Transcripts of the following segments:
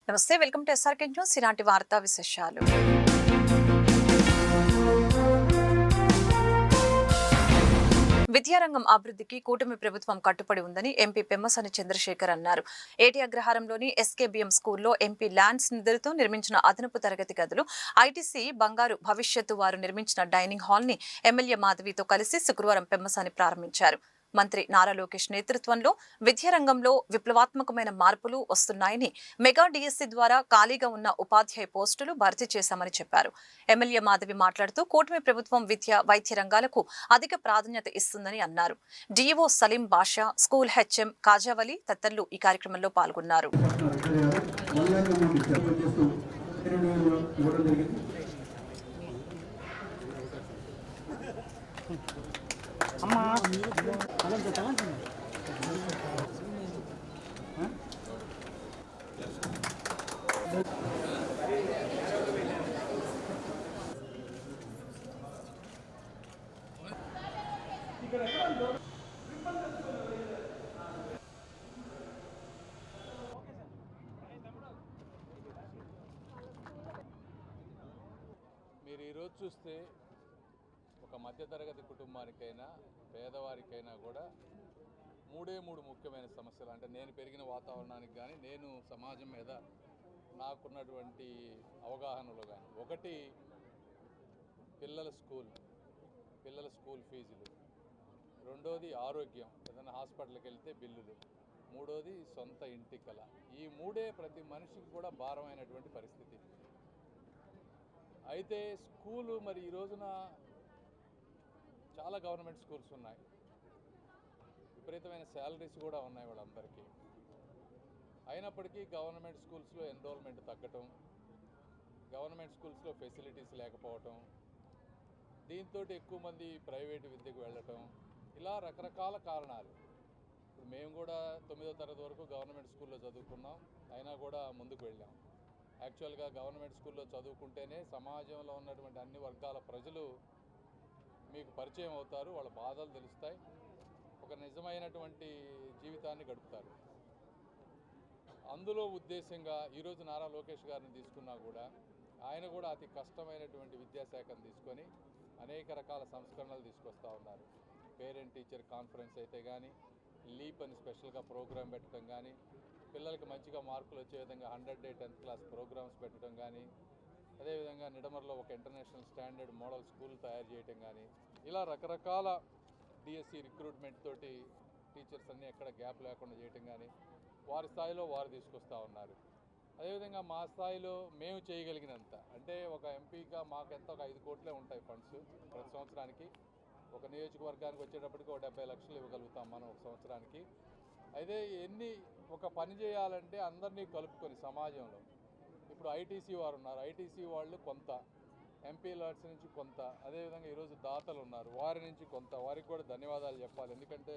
నమస్తే, welcome to SRK news. ఈనాటి వార్తా విశేషాలు. విద్యారంగం అభివృద్ధికి కూటమి ప్రభుత్వం కట్టుబడి ఉందని ఎంపీ పెమ్మసాని చంద్రశేఖర్ అన్నారు. ఏటీ అగ్రహారంలోని ఎస్కేబిఎం స్కూల్లో ఎంపీ ల్యాండ్స్ నిధులతో నిర్మించిన అదనపు తరగతి గదులు, ఐటీసీ బంగారు భవిష్యత్తు వారు నిర్మించిన డైనింగ్ హాల్ ని ఎమ్మెల్యే మాధవితో కలిసి శుక్రవారం పెమ్మసాని ప్రారంభించారు. మంత్రి నారా లోకేష్ నేతృత్వంలో విద్యారంగంలో విప్లవాత్మకమైన మార్పులు వస్తున్నాయని, మెగా డిఎస్సీ ద్వారా ఖాళీగా ఉన్న ఉపాధ్యాయ పోస్టులు భర్తీ చేశామని చెప్పారు. ఎమ్మెల్యే మాధవి మాట్లాడుతూ కూటమి ప్రభుత్వం విద్య, వైద్య రంగాలకు అధిక ప్రాధాన్యత ఇస్తుందని అన్నారు. డిఈఓ సలీం బాషా, స్కూల్ హెచ్ఎం కాజావలి తదితరులు ఈ కార్యక్రమంలో పాల్గొన్నారు. మీరు ఈరోజు చూస్తే ఒక మధ్యతరగతి కుటుంబానికైనా పేదవారికైనా కూడా మూడు ముఖ్యమైన సమస్యలు. అంటే నేను పెరిగిన వాతావరణానికి కానీ, నేను సమాజం మీద నాకున్నటువంటి అవగాహనలో కానీ, ఒకటి పిల్లల స్కూల్ ఫీజులు, రెండోది ఆరోగ్యం, ఏదైనా హాస్పిటల్కి వెళ్తే బిల్లులు, మూడోది సొంత ఇంటి కల. ఈ మూడే ప్రతి మనిషికి కూడా భారమైనటువంటి పరిస్థితి. అయితే స్కూలు మరి ఈ రోజున చాలా గవర్నమెంట్ స్కూల్స్ ఉన్నాయి, విపరీతమైన శాలరీస్ కూడా ఉన్నాయి వాళ్ళందరికీ. అయినప్పటికీ గవర్నమెంట్ స్కూల్స్లో ఎన్రోల్మెంట్ తగ్గటం, గవర్నమెంట్ స్కూల్స్లో ఫెసిలిటీస్ లేకపోవటం, దీంతో ఎక్కువ మంది ప్రైవేటు విద్యకు వెళ్ళటం, ఇలా రకరకాల కారణాలు. ఇప్పుడు మేము కూడా 9వ తరగతి వరకు గవర్నమెంట్ స్కూల్లో చదువుకున్నాం, అయినా కూడా ముందుకు వెళ్ళాం. యాక్చువల్గా గవర్నమెంట్ స్కూల్లో చదువుకుంటేనే సమాజంలో ఉన్నటువంటి అన్ని వర్గాల ప్రజలు మీకు పరిచయం అవుతారు, వాళ్ళ బాధలు తెలుస్తాయి, ఒక నిజమైనటువంటి జీవితాన్ని గడుపుతారు. అందులో ఉద్దేశంగా ఈరోజు నారా లోకేష్ గారిని తీసుకున్నా కూడా ఆయన కూడా అతి కష్టమైనటువంటి విద్యాశాఖను తీసుకొని అనేక రకాల సంస్కరణలు తీసుకొస్తూ ఉన్నారు. పేరెంట్ టీచర్ కాన్ఫరెన్స్ అయితే కానీ, లీప్ అని స్పెషల్గా ప్రోగ్రాం పెట్టడం కానీ, పిల్లలకి మంచిగా మార్కులు వచ్చే విధంగా 100 డే 10th క్లాస్ ప్రోగ్రామ్స్ పెట్టడం కానీ, అదేవిధంగా నిడమర్లో ఒక ఇంటర్నేషనల్ స్టాండర్డ్ మోడల్ స్కూల్ తయారు చేయటం కానీ, ఇలా రకరకాల డిఎస్సి రిక్రూట్మెంట్ తోటి టీచర్స్ అన్నీ ఎక్కడ గ్యాప్ లేకుండా చేయటం కానీ, వారి స్థాయిలో వారు తీసుకొస్తూ ఉన్నారు. అదేవిధంగా మా స్థాయిలో మేము చేయగలిగినంత, అంటే ఒక ఎంపీగా మాకెంత ఒక 5 కోట్లే ఉంటాయి ఫండ్స్ ప్రతి సంవత్సరానికి. ఒక నియోజకవర్గానికి వచ్చేటప్పటికి ఒక 70 లక్షలు ఇవ్వగలుగుతాం మనం ఒక సంవత్సరానికి. అయితే ఒక పని చేయాలంటే అందరినీ కలుపుకొని సమాజంలో, ఇప్పుడు ఐటీసీ వారు ఉన్నారు, ఐటీసీ వాళ్ళు కొంత, ఎంపీ లాడ్స్ నుంచి కొంత, అదేవిధంగా ఈరోజు దాతలు ఉన్నారు, వారి నుంచి కొంత, వారికి కూడా ధన్యవాదాలు చెప్పాలి. ఎందుకంటే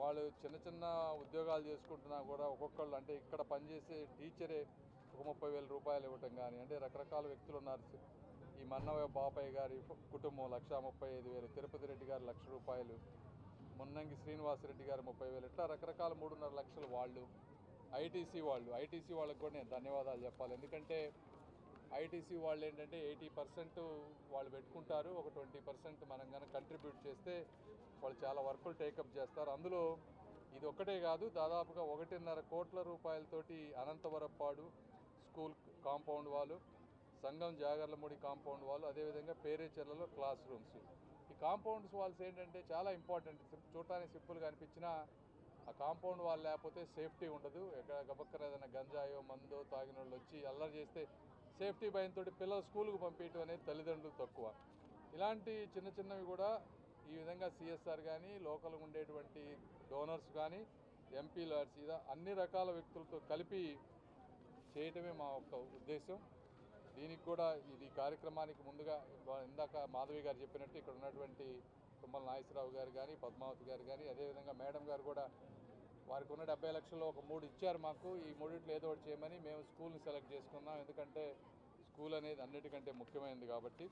వాళ్ళు చిన్న చిన్న ఉద్యోగాలు చేసుకుంటున్నా కూడా ఒక్కొక్కళ్ళు, అంటే ఇక్కడ పనిచేసే టీచరే ఒక 30,000 రూపాయలు ఇవ్వటం కానీ, అంటే రకరకాల వ్యక్తులు ఉన్నారు. ఈ మన్నవ బాపయ్య గారి కుటుంబం 1,35,000, తిరుపతి రెడ్డి గారు 1,00,000 రూపాయలు, మున్నంగి శ్రీనివాసరెడ్డి గారు 30,000, ఇట్లా రకరకాల 3.5 లక్షలు వాళ్ళు. ఐటీసీ వాళ్ళకి కూడా నేను ధన్యవాదాలు చెప్పాలి. ఎందుకంటే ఐటీసీ వాళ్ళు ఏంటంటే 80% వాళ్ళు పెట్టుకుంటారు, ఒక 20% మనం కనుక కంట్రిబ్యూట్ చేస్తే వాళ్ళు చాలా వర్కులు టేకప్ చేస్తారు. అందులో ఇది ఒక్కటే కాదు, దాదాపుగా 1.5 కోట్ల రూపాయలతోటి అనంతవరపాడు స్కూల్ కాంపౌండ్ వాళ్ళు, సంగం జాగర్లమూడి కాంపౌండ్ వాళ్ళు, అదేవిధంగా పేరేచెర్లలో క్లాస్ రూమ్స్. ఈ కాంపౌండ్స్ వాల్స్ ఏంటంటే చాలా ఇంపార్టెంట్. చూడటానికి సింపుల్గా అనిపించినా ఆ కాంపౌండ్ వాల్ లేకపోతే సేఫ్టీ ఉండదు. ఎక్కడ గబక్కన ఏదైనా గంజాయో మందో తాగిన వాళ్ళు వచ్చి అల్లరి చేస్తే సేఫ్టీ భయంతో పిల్లలు స్కూల్కి పంపించడం అనేది తల్లిదండ్రులు తక్కువ. ఇలాంటి చిన్నవి కూడా ఈ విధంగా సిఎస్ఆర్ కానీ, లోకల్గా ఉండేటువంటి డోనర్స్ కానీ, ఎంపీ లాడ్స్, ఇలా అన్ని రకాల వ్యక్తులతో కలిపి చేయటమే మా యొక్క ఉద్దేశం. దీనికి కూడా ఇది కార్యక్రమానికి ముందుగా ఇందాక మాధవి గారు చెప్పినట్టు ఇక్కడ ఉన్నటువంటి తుమ్మల నాగేశ్వరరావు గారు కానీ, పద్మావతి గారు కానీ, అదేవిధంగా మేడం గారు కూడా వారికి ఉన్న 70 లక్షల్లో ఒక 3 ఇచ్చారు మాకు. ఈ 3 ఏదో ఒకటి చేయమని మేము స్కూల్ని సెలెక్ట్ చేసుకున్నాం. ఎందుకంటే స్కూల్ అనేది అన్నిటికంటే ముఖ్యమైనది కాబట్టి.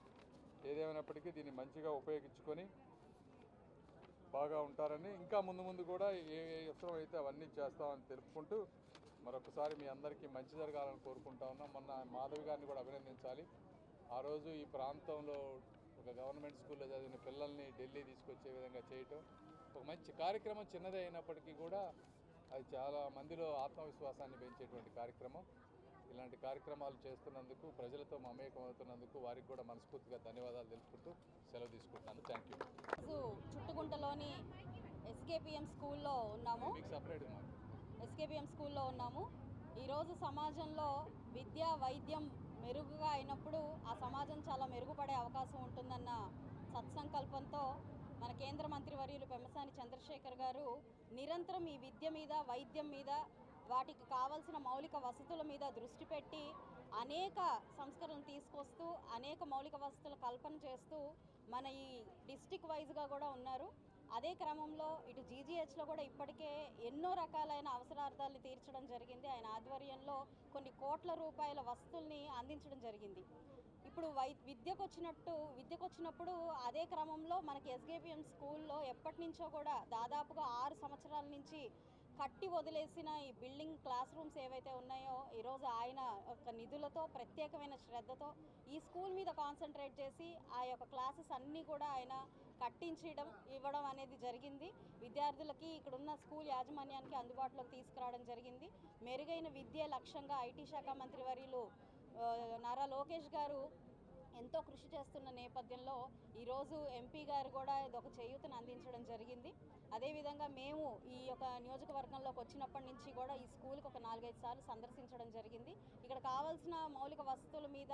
ఏదేమైనప్పటికీ దీన్ని మంచిగా ఉపయోగించుకొని బాగా ఉంటారని, ఇంకా ముందు కూడా ఏ అవసరం అయితే అవన్నీ చేస్తామని తెలుపుకుంటూ మరొకసారి మీ అందరికీ మంచి జరగాలని కోరుకుంటా ఉన్నాం. మొన్న మాధవి గారిని కూడా అభినందించాలి. ఆ రోజు ఈ ప్రాంతంలో ఒక గవర్నమెంట్ స్కూల్లో చదివిన పిల్లల్ని ఢిల్లీ తీసుకొచ్చే విధంగా చేయటం ఒక మంచి కార్యక్రమం. చిన్నదే అయినప్పటికీ కూడా అది చాలా మందిలో ఆత్మవిశ్వాసాన్ని పెంచేటువంటి కార్యక్రమం. ఇలాంటి కార్యక్రమాలు చేస్తున్నందుకు, ప్రజలతో మమేకం అవుతున్నందుకు వారికి కూడా మనస్ఫూర్తిగా ధన్యవాదాలు తెలుపుకుంటూ సెలవు తీసుకుంటున్నాను. Thank you. చుట్టుగుంటలోని ఎస్కేపిఎం స్కూల్లో ఉన్నాము. మీకు సపరేట్ ఎస్కేపిఎం స్కూల్లో ఉన్నాము. ఈరోజు సమాజంలో విద్య వైద్యం మెరుగుగా అయినప్పుడు ఆ సమాజం చాలా మెరుగుపడే అవకాశం ఉంటుందన్న సత్సంకల్పంతో మన కేంద్ర మంత్రివర్యులు పెమ్మసాని చంద్రశేఖర్ గారు నిరంతరం ఈ విద్య మీద, వైద్యం మీద, వాటికి కావాల్సిన మౌలిక వసతుల మీద దృష్టి పెట్టి అనేక సంస్కరణలు తీసుకొస్తూ అనేక మౌలిక వసతుల కల్పన చేస్తూ మన ఈ డిస్టిక్ వైజ్గా కూడా ఉన్నారు. అదే క్రమంలో ఇటు జీజీహెచ్లో కూడా ఇప్పటికే ఎన్నో రకాలైన అవసరార్థాలను తీర్చడం జరిగింది. ఆయన ఆధ్వర్యంలో కొన్ని కోట్ల రూపాయల వస్తువుల్ని అందించడం జరిగింది. ఇప్పుడు విద్యకు వచ్చినప్పుడు అదే క్రమంలో మనకి ఎస్కేపిఎం స్కూల్లో ఎప్పటి నుంచో కూడా దాదాపుగా 6 సంవత్సరాల నుంచి కట్టి వదిలేసిన ఈ బిల్డింగ్ క్లాస్ రూమ్స్ ఏవైతే ఉన్నాయో ఈరోజు ఆయన యొక్క నిధులతో, ప్రత్యేకమైన శ్రద్ధతో ఈ స్కూల్ మీద కాన్సన్ట్రేట్ చేసి ఆ యొక్క క్లాసెస్ అన్నీ కూడా ఆయన ఇవ్వడం అనేది జరిగింది. విద్యార్థులకి ఇక్కడున్న స్కూల్ యాజమాన్యానికి అందుబాటులోకి తీసుకురావడం జరిగింది. మెరుగైన విద్య లక్ష్యంగా ఐటీ శాఖ మంత్రి వర్యులు నారా లోకేష్ గారు ఎంతో కృషి చేస్తున్న నేపథ్యంలో ఈరోజు ఎంపీ గారు కూడా ఇదొక చేయూతను అందించడం జరిగింది. అదేవిధంగా మేము ఈ యొక్క నియోజకవర్గంలోకి వచ్చినప్పటి నుంచి కూడా ఈ స్కూల్కి ఒక 4-5 సార్లు సందర్శించడం జరిగింది. ఇక్కడ కావాల్సిన మౌలిక వసతుల మీద,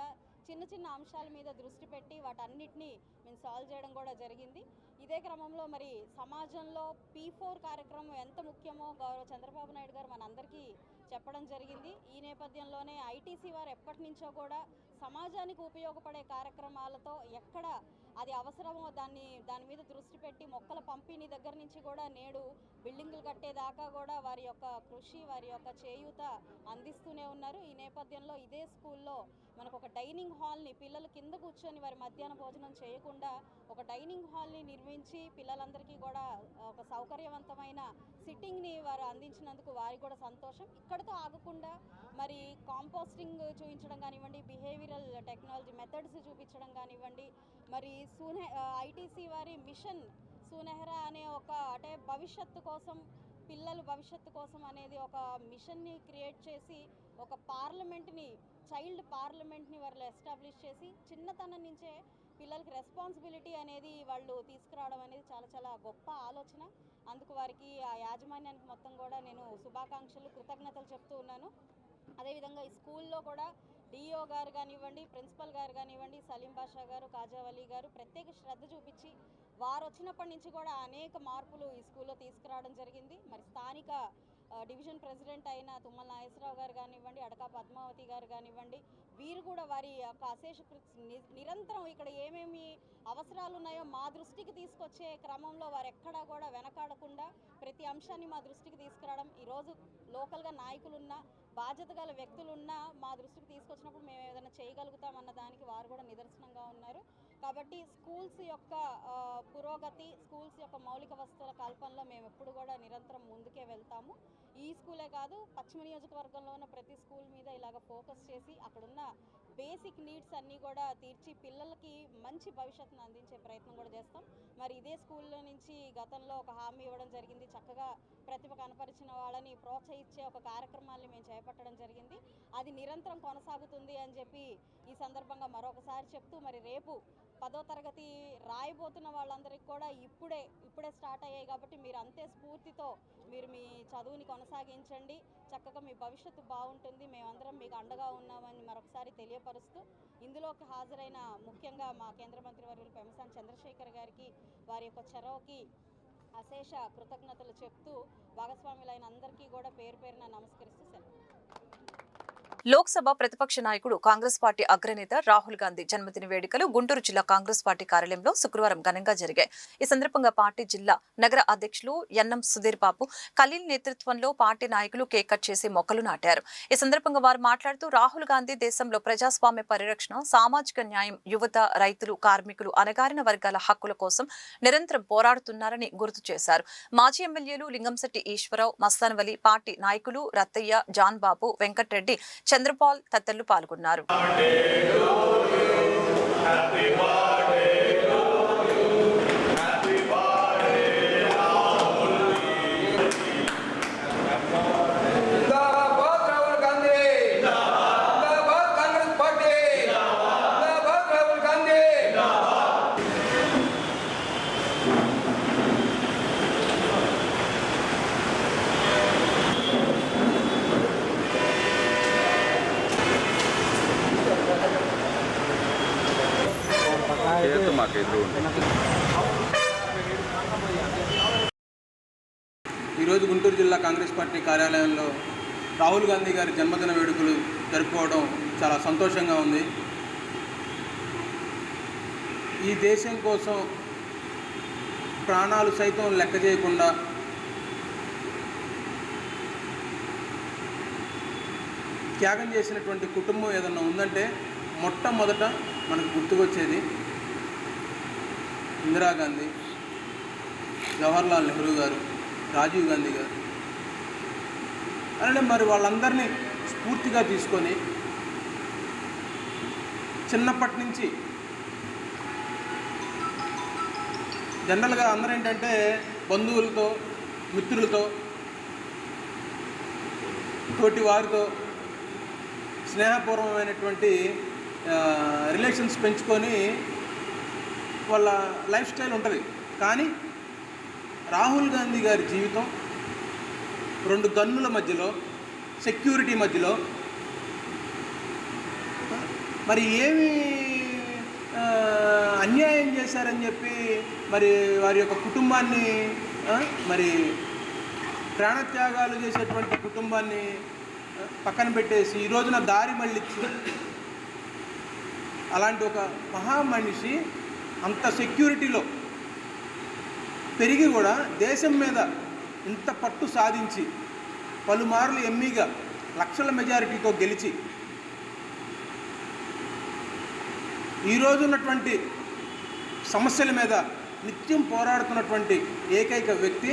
చిన్న చిన్న అంశాల మీద దృష్టి పెట్టి వాటన్నిటినీ మేము సాల్వ్ చేయడం కూడా జరిగింది. ఇదే క్రమంలో మరి సమాజంలో P4 కార్యక్రమం ఎంత ముఖ్యమో గౌరవ చంద్రబాబు నాయుడు గారు మనందరికీ చెప్పడం జరిగింది. ఈ నేపథ్యంలోనే ఐటీసీ వారు ఎప్పటి నుంచో కూడా సమాజానికి ఉపయోగపడే కార్యక్రమాలతో ఎక్కడ అది అవసరమో దాని మీద దృష్టి పెట్టి మొక్కల పంపిణీ దగ్గర నుంచి కూడా నేడు బిల్డింగులు కట్టేదాకా కూడా వారి యొక్క కృషి, వారి యొక్క చేయూత అందిస్తూనే ఉన్నారు. ఈ నేపథ్యంలో ఇదే స్కూల్లో మనకు ఒక డైనింగ్ హాల్ని, పిల్లలు కింద కూర్చొని వారి మధ్యాహ్న భోజనం చేయకుండా ఒక డైనింగ్ హాల్ని నిర్మించి పిల్లలందరికీ కూడా ఒక సౌకర్యవంతమైన సిట్టింగ్ని వారు అందించినందుకు వారికి కూడా సంతోషం. ఇక్కడితో ఆగకుండా మరి కాంపోస్టింగ్ చూపించడం కానివ్వండి, బిహేవియరల్ టెక్నాలజీ మెథడ్స్ చూపించడం కానివ్వండి, మరి ఐటీసీ వారి మిషన్ సునెహరా అనే అంటే పిల్లల భవిష్యత్తు కోసం అనేది ఒక మిషన్ని క్రియేట్ చేసి ఒక చైల్డ్ పార్లమెంట్ని వాళ్ళు ఎస్టాబ్లిష్ చేసి చిన్నతనం నుంచే పిల్లలకి రెస్పాన్సిబిలిటీ అనేది వాళ్ళు తీసుకురావడం అనేది చాలా చాలా గొప్ప ఆలోచన. అందుకు వారికి, ఆ యాజమాన్యానికి మొత్తం కూడా నేను శుభాకాంక్షలు, కృతజ్ఞతలు చెప్తూ ఉన్నాను. అదేవిధంగా ఈ స్కూల్లో కూడా డిఓ గారు కానివ్వండి, ప్రిన్సిపల్ గారు కానివ్వండి, సలీం బాషా గారు, కాజావలి గారు ప్రత్యేక శ్రద్ధ చూపించి వారు వచ్చినప్పటి నుంచి కూడా అనేక మార్పులు ఈ స్కూల్లో తీసుకురావడం జరిగింది. మరి స్థానిక డివిజన్ ప్రెసిడెంట్ అయిన తుమ్మల నాగేశ్వరరావు గారు కానివ్వండి, అడకా పద్మావతి గారు కానివ్వండి, వీరు కూడా వారి యొక్క అశేష నిరంతరం ఇక్కడ ఏమేమి అవసరాలు ఉన్నాయో మా దృష్టికి తీసుకొచ్చే క్రమంలో వారు ఎక్కడా కూడా వెనకాడకుండా ప్రతి అంశాన్ని మా దృష్టికి తీసుకురావడం, ఈరోజు లోకల్గా నాయకులున్నా, బాధ్యత గల వ్యక్తులున్నా మా దృష్టికి తీసుకొచ్చినప్పుడు మేము ఏదైనా చేయగలుగుతామన్న దానికి వారు కూడా నిదర్శనంగా ఉన్నారు. కాబట్టి స్కూల్స్ యొక్క పురోగతి, స్కూల్స్ యొక్క మౌలిక వసతుల కల్పనలో మేము ఎప్పుడు కూడా నిరంతరం ముందుకే వెళ్తాము. ఈ స్కూలే కాదు, పశ్చిమ నియోజకవర్గంలో ఉన్న ప్రతి స్కూల్ మీద ఇలాగ ఫోకస్ చేసి అక్కడున్న బేసిక్ నీడ్స్ అన్నీ కూడా తీర్చి పిల్లలకి మంచి భవిష్యత్తును అందించే ప్రయత్నం కూడా చేస్తాం. మరి ఇదే స్కూల్లో నుంచి గతంలో ఒక హామీ ఇవ్వడం జరిగింది, చక్కగా ప్రతిభ కనపరిచిన వాళ్ళని ప్రోత్సహించే ఒక కార్యక్రమాన్ని మేము చేపట్టడం జరిగింది. అది నిరంతరం కొనసాగుతుంది అని చెప్పి ఈ సందర్భంగా మరొకసారి చెప్తూ, మరి రేపు 10వ తరగతి రాయబోతున్న వాళ్ళందరికీ కూడా ఇప్పుడే స్టార్ట్ అయ్యాయి కాబట్టి మీరు అంతే స్ఫూర్తితో మీరు మీ చదువుని కొనసాగించండి, చక్కగా మీ భవిష్యత్తు బాగుంటుంది, మేమందరం మీకు అండగా ఉన్నామని మరొకసారి తెలియపరుస్తూ, ఇందులోకి హాజరైన ముఖ్యంగా మా కేంద్ర మంత్రి వర్యులు పెమ్మసాని చంద్రశేఖర్ గారికి, వారి యొక్క చొరవకి అశేష కృతజ్ఞతలు చెప్తూ భాగస్వాములైన అందరికీ కూడా పేరు పేరున నమస్కరిస్తూ సెలవు. లోక్సభ ప్రతిపక్ష నాయకుడు కాంగ్రెస్ పార్టీ అగ్రనేత రాహుల్ గాంధీ జన్మదిన వేడుకలు గుంటూరు జిల్లా కాంగ్రెస్ పార్టీ కార్యాలయంలో శుక్రవారం ఘనంగా జరిగాయి. ఈ సందర్భంగా పార్టీ జిల్లా నగర అధ్యక్షులు ఎన్ఎం సుధీర్ బాబు ఖలీల్ నేతృత్వంలో పార్టీ నాయకులు కేక్ కట్ చేసి మొక్కలు నాటారు. ఈ సందర్భంగా వారు మాట్లాడుతూ రాహుల్ గాంధీ దేశంలో ప్రజాస్వామ్య పరిరక్షణ, సామాజిక న్యాయం, యువత, రైతులు, కార్మికులు, అణగారిన వర్గాల హక్కుల కోసం నిరంతరం పోరాడుతున్నారని గుర్తు చేశారు. మాజీ ఎమ్మెల్యేలు లింగంశెట్టి ఈశ్వరరావు, మస్తాన్వలి, పార్టీ నాయకులు రత్తయ్య, జాన్ బాబు, వెంకట్రెడ్డి, చంద్రపాల్ తదితరులు పాల్గొన్నారు. ఈరోజు గుంటూరు జిల్లా కాంగ్రెస్ పార్టీ కార్యాలయంలో రాహుల్ గాంధీ గారి జన్మదిన వేడుకలు జరుపుకోవడం చాలా సంతోషంగా ఉంది. ఈ దేశం కోసం ప్రాణాలు సైతం లెక్క చేయకుండా త్యాగం చేసినటువంటి కుటుంబం ఏదన్నా ఉందంటే మొట్టమొదట మనకు గుర్తుకొచ్చేది ఇందిరాగాంధీ, జవహర్లాల్ నెహ్రూ గారు, రాజీవ్ గాంధీ గారు. అలానే మరి వాళ్ళందరినీ స్ఫూర్తిగా తీసుకొని చిన్నప్పటి నుంచి జనరల్గా అందరూ ఏంటంటే బంధువులతో, మిత్రులతో, తోటి వారితో స్నేహపూర్వమైనటువంటి రిలేషన్స్ పెంచుకొని వాళ్ళ లైఫ్ స్టైల్ ఉంటుంది. కానీ రాహుల్ గాంధీ గారి జీవితం రెండు గన్నుల మధ్యలో, సెక్యూరిటీ మధ్యలో మరి ఏమి అన్యాయం చేశారని చెప్పి మరి వారి యొక్క కుటుంబాన్ని మరి ప్రాణత్యాగాలు చేసేటువంటి కుటుంబాన్ని పక్కన పెట్టేసి ఈ రోజున దారి మళ్ళించి అలాంటి ఒక మహామనిషి అంత సెక్యూరిటీలో పెరిగి కూడా దేశం మీద ఇంత పట్టు సాధించి పలుమార్లు ఎంపీగా లక్షల మెజారిటీతో గెలిచి ఈరోజు ఉన్నటువంటి సమస్యల మీద నిత్యం పోరాడుతున్నటువంటి ఏకైక వ్యక్తి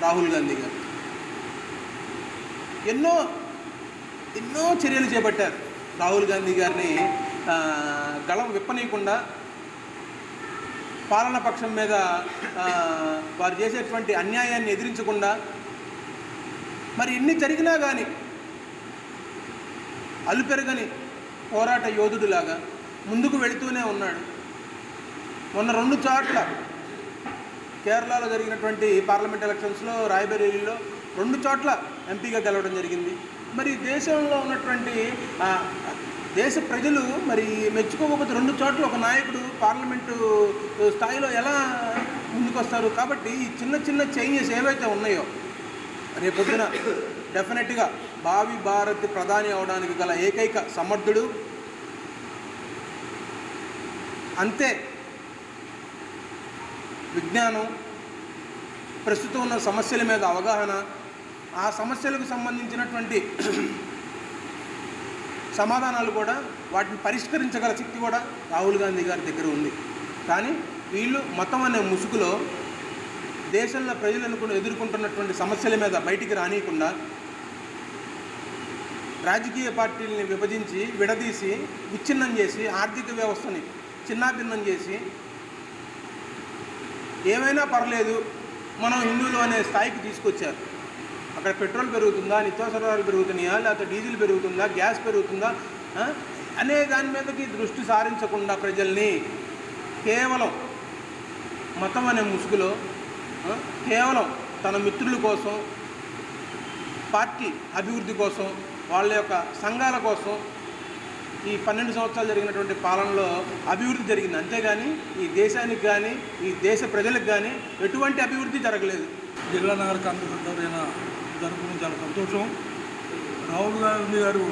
రాహుల్ గాంధీ గారు. ఎన్నో చర్యలు చేపట్టారు. రాహుల్ గాంధీ గారిని గళం విప్పనీయకుండా, పాలన పక్షం మీద వారు చేసేటువంటి అన్యాయాన్ని ఎదిరించకుండా, మరి ఎన్ని జరిగినా కానీ అలుపెరగని పోరాట యోధుడిలాగా ముందుకు వెళుతూనే ఉన్నాడు. మొన్న 2 చోట్ల కేరళలో జరిగినటువంటి పార్లమెంట్ ఎలక్షన్స్లో, రాయ్బరేలీలో 2 చోట్ల ఎంపీగా గెలవడం జరిగింది. మరి దేశంలో ఉన్నటువంటి దేశ ప్రజలు మరి మెచ్చుకోకపోతే 2 చోట్ల ఒక నాయకుడు పార్లమెంటు స్థాయిలో ఎలా ముందుకొస్తారు? కాబట్టి ఈ చిన్న చేంజెస్ ఏవైతే ఉన్నాయో రేపొద్దున డెఫినెట్గా భావి భారత్ ప్రధాని అవడానికి గల ఏకైక సమర్థుడు, అంతే విజ్ఞానం, ప్రస్తుతం ఉన్న సమస్యల మీద అవగాహన, ఆ సమస్యలకు సంబంధించినటువంటి సమాధానాలు కూడా, వాటిని పరిష్కరించగల శక్తి కూడా రాహుల్ గాంధీ గారి దగ్గర ఉంది. కానీ వీళ్ళు మతం అనే ముసుగులో దేశంలో ప్రజలను ఎదుర్కొంటున్నటువంటి సమస్యల మీద బయటికి రానియకుండా రాజకీయ పార్టీలని విభజించి, విడదీసి, విచ్ఛిన్నం చేసి, ఆర్థిక వ్యవస్థని చిన్నాభిన్నం చేసి, ఏమైనా పర్లేదు మనం హిందువులు అనే స్థాయికి తీసుకొచ్చారు. అక్కడ పెట్రోల్ పెరుగుతుందా, నిత్యావసరాలు పెరుగుతున్నాయా, లేకపోతే డీజిల్ పెరుగుతుందా, గ్యాస్ పెరుగుతుందా అనే దాని మీదకి దృష్టి సారించకుండా ప్రజల్ని కేవలం మతం అనే ముసుగులో, కేవలం తన మిత్రుల కోసం, పార్టీ అభివృద్ధి కోసం, వాళ్ళ యొక్క సంఘాల కోసం ఈ 12 సంవత్సరాలు జరిగినటువంటి పాలనలో అభివృద్ధి జరిగింది. అంతేగాని ఈ దేశానికి కానీ, ఈ దేశ ప్రజలకు కానీ ఎటువంటి అభివృద్ధి జరగలేదు. జిల్లా నగర కాంగ్రెస్ జరుపుకుని చాలా సంతోషం. రాహుల్ గాంధీ గారు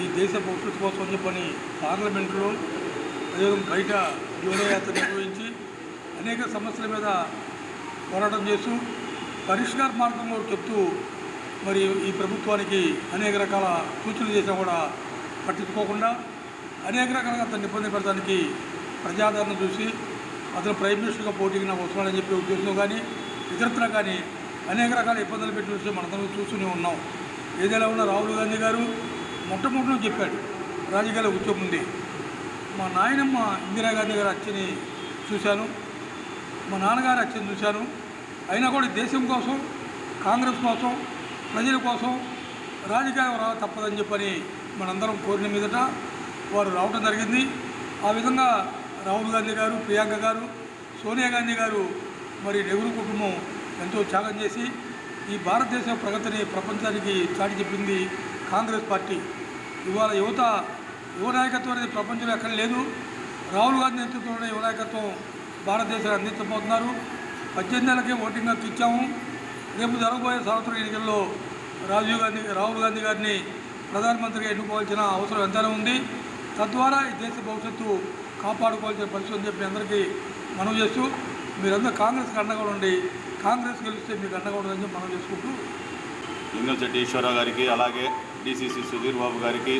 ఈ దేశ భవిష్యత్తు కోసం అని చెప్పని పార్లమెంట్లో అదేవిధంగా బయట యువయాత్ర నిర్వహించి అనేక సమస్యల మీద పోరాటం చేస్తూ పరిష్కార మార్గంలో చెప్తూ మరి ఈ ప్రభుత్వానికి అనేక రకాల సూచనలు చేసినా కూడా పట్టించుకోకుండా అనేక రకాలుగా అతన్ని ఇబ్బంది పెడతానికి ప్రజాదరణ చూసి అతను ప్రైమ్ మినిస్టర్గా పోటీకి నాకు వస్తున్నాడని చెప్పే ఉద్దేశంలో కానీ ఇతరత్ర కానీ అనేక రకాల ఇబ్బందులు పెట్టి చూసి మనందరం చూస్తూనే ఉన్నాం. ఏదైనా ఉన్న రాహుల్ గాంధీ గారు మొట్టమొదటి చెప్పాడు రాజకీయాల్లో ఉద్యోగం ఉంది. మా నాయనమ్మ ఇందిరాగాంధీ గారు హత్యని చూశాను, మా నాన్నగారు హత్యని చూశాను. అయినా కూడా దేశం కోసం, కాంగ్రెస్ కోసం, ప్రజల కోసం రాజకీయాలు రా తప్పదని చెప్పని మనందరం కోరిన మీదట వారు రావడం జరిగింది. ఆ విధంగా రాహుల్ గాంధీ గారు, ప్రియాంక గారు, సోనియా గాంధీ గారు మరి నెహ్రూ కుటుంబం ఎంతో త్యాగం చేసి ఈ భారతదేశ ప్రగతిని ప్రపంచానికి చాటి చెప్పింది కాంగ్రెస్ పార్టీ. ఇవాళ యువ నాయకత్వం అనేది ప్రపంచంలో ఎక్కడ లేదు. రాహుల్ గాంధీ నేతృత్వంలోనే యువ నాయకత్వం భారతదేశాన్ని అందించబోతున్నారు. 18 ఏళ్ళకే ఓటింగ్ హక్కు ఇచ్చాము. రేపు జరగబోయే సార్వత్రిక ఎన్నికల్లో రాహుల్ గాంధీ గారిని ప్రధానమంత్రిగా ఎన్నుకోవాల్సిన అవసరం ఎంతైనా ఉంది. తద్వారా ఈ దేశ భవిష్యత్తు కాపాడుకోవాల్సిన పరిస్థితి అని చెప్పి అందరికీ మనం చేస్తూ మీరందరూ కాంగ్రెస్కి అండగా ఉండి కాంగ్రెస్ గెలిస్తే మీకు అండగా ఉండదని చెప్పి మనం చేసుకుంటూ లింగంశెట్టి ఈశ్వరరావు గారికి, అలాగే డీసీసీ సుధీర్ బాబు గారికి,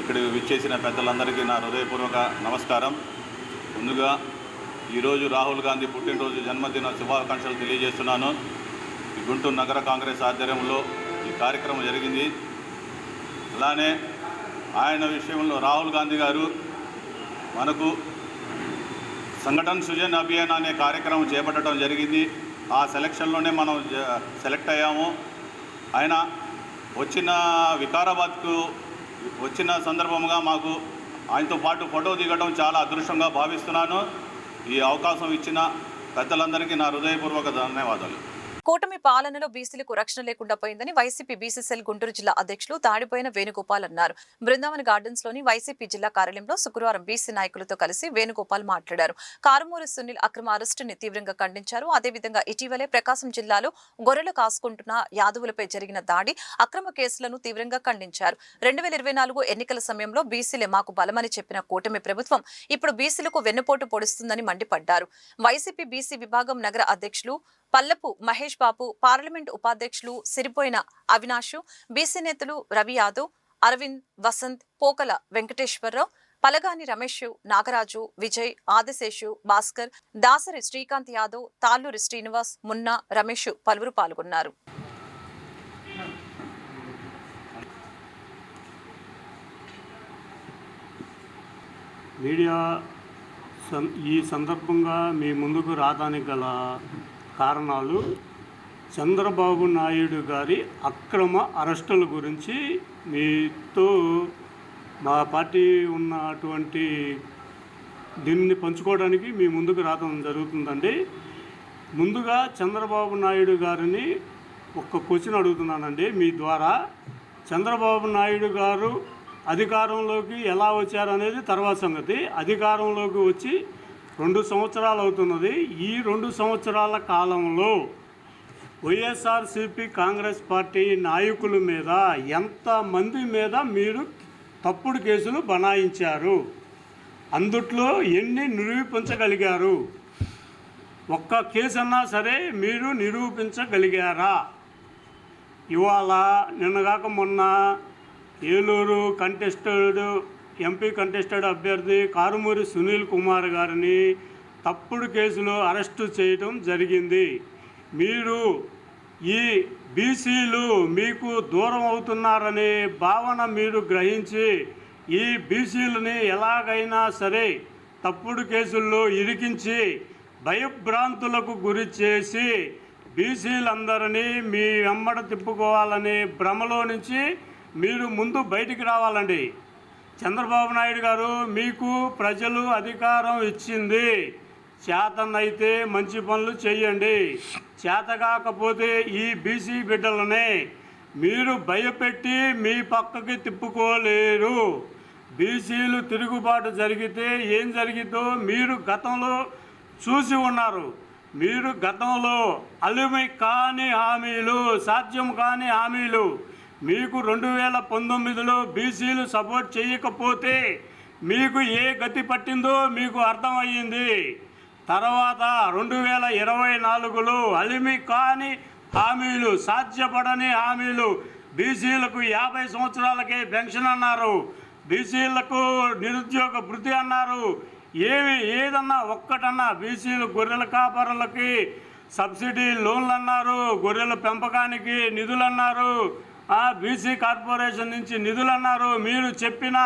ఇక్కడ విచ్చేసిన పెద్దలందరికీ నా హృదయపూర్వక నమస్కారం. ముందుగా ఈరోజు రాహుల్ గాంధీ పుట్టినరోజు జన్మదిన శుభాకాంక్షలు తెలియజేస్తున్నాను. ఈ గుంటూరు నగర కాంగ్రెస్ ఆధ్వర్యంలో ఈ కార్యక్రమం జరిగింది. అలానే ఆయన విషయంలో రాహుల్ గాంధీ గారు మనకు సంఘటన సృజన్ అభియాన్ అనే కార్యక్రమం చేపట్టడం జరిగింది. ఆ సెలక్షన్లోనే మనం సెలెక్ట్ అయ్యాము. ఆయన వికారాబాద్కు వచ్చిన సందర్భంగా మాకు ఆయనతో పాటు ఫోటో దిగడం చాలా అదృష్టంగా భావిస్తున్నాను. ఈ అవకాశం ఇచ్చిన పెద్దలందరికీ నా హృదయపూర్వక ధన్యవాదాలు. కూటమి పాలనలో బీసీలకు రక్షణ లేకుండా పోయిందని వైసీపీ బీసీసీఎల్ గుంటూరు జిల్లా అధ్యక్షులు తాడిపోయిన వేణుగోపాల్ అన్నారు. బృందావన్ గార్డెన్స్ లోని వైసీపీ జిల్లా కార్యాలయంలో శుక్రవారం బీసీ నాయకులతో కలిసి వేణుగోపాల్ మాట్లాడారు. కారుమూరి సునీల్ అక్రమ అరెస్టుని తీవ్రంగా ఖండించారు. అదేవిధంగా ఇటీవలే ప్రకాశం జిల్లాలో గొర్రెలు కాసుకుంటున్న యాదవులపై జరిగిన దాడి, అక్రమ కేసులను తీవ్రంగా ఖండించారు. 2024 ఎన్నికల సమయంలో బీసీలే మాకు బలమని చెప్పిన కూటమి ప్రభుత్వం ఇప్పుడు బీసీలకు వెన్నుపోటు పొడుస్తుందని మండిపడ్డారు. వైసీపీ బీసీ విభాగం నగర అధ్యక్షులు పల్లపు మహేష్ బాబు, పార్లమెంట్ ఉపాధ్యక్షులు సిరిపోయిన అవినాష్, బీసీ నేతలు రవి యాదవ్, అరవింద్, వసంత్, పోకల వెంకటేశ్వరరావు, పలగాని రమేష్, నాగరాజు, విజయ్, ఆదిశేషు, భాస్కర్, దాసరి శ్రీకాంత్ యాదవ్, తాళ్ళూరి శ్రీనివాస్, మున్నా, రమేష్ పలువురు పాల్గొన్నారు. మీడియా ఈ సందర్భంగా మీ ముందుకు రావడానికి గల కారణాలు చంద్రబాబు నాయుడు గారి అక్రమ అరెస్టుల గురించి మీతో మా పార్టీ ఉన్నటువంటి దీన్ని పంచుకోవడానికి మీ ముందుకు రావడం జరుగుతుందండి. ముందుగా చంద్రబాబు నాయుడు గారిని ఒక్క క్వశ్చన్ అడుగుతున్నానండి మీ ద్వారా. చంద్రబాబు నాయుడు గారు అధికారంలోకి ఎలా వచ్చారనేది తర్వాత సంగతి. అధికారంలోకి వచ్చి 2 సంవత్సరాలు అవుతున్నది. ఈ 2 సంవత్సరాల కాలంలో వైఎస్ఆర్సీపీ కాంగ్రెస్ పార్టీ నాయకుల మీద ఎంతమంది మీద మీరు తప్పుడు కేసులు బనాయించారు? అందుట్లో ఎన్ని నిరూపించగలిగారు? ఒక్క కేసు అన్నా సరే మీరు నిరూపించగలిగారా? ఇవాళ నిన్నగాక మొన్న ఏలూరు ఎంపీ కంటెస్టెడ్ అభ్యర్థి కారుమూరి సునీల్ కుమార్ గారిని తప్పుడు కేసులో అరెస్టు చేయడం జరిగింది. మీరు ఈ బీసీలు మీకు దూరం అవుతున్నారనే భావన మీరు గ్రహించి ఈ బీసీలని ఎలాగైనా సరే తప్పుడు కేసుల్లో ఇరికించి భయభ్రాంతులకు గురి చేసి బీసీలందరినీ మీ వెంబడ తిప్పుకోవాలనే భ్రమలో నుంచి మీరు ముందు బయటికి రావాలండి. చంద్రబాబు నాయుడు గారు మీకు ప్రజలు అధికారం ఇచ్చింది. చేతనైతే మంచి పనులు చేయండి, చేతకాకపోతే ఈ బీసీ బిడ్డలనే మీరు భయపెట్టి మీ పక్కకి తిప్పుకోలేరు. బీసీలు తిరుగుబాటు జరిగితే ఏం జరిగిందో మీరు గతంలో చూసి ఉన్నారు. మీరు గతంలో అలుమి కాని హామీలు, సాధ్యం కాని హామీలు మీకు 2019లో బీసీలు సపోర్ట్ చేయకపోతే మీకు ఏ గతి పట్టిందో మీకు అర్థమయ్యింది. తర్వాత 2024లో అలిమి కాని హామీలు, సాధ్యపడని హామీలు. బీసీలకు 50 సంవత్సరాలకే పెన్షన్ అన్నారు, బీసీలకు నిరుద్యోగ భృతి అన్నారు. ఏదన్నా ఒక్కటన్నా బీసీలు గొర్రెల కాపరులకి సబ్సిడీ లోన్లు అన్నారు, గొర్రెల పెంపకానికి నిధులు అన్నారు, బీసీ కార్పొరేషన్ నుంచి నిధులు అన్నారు. మీరు చెప్పిన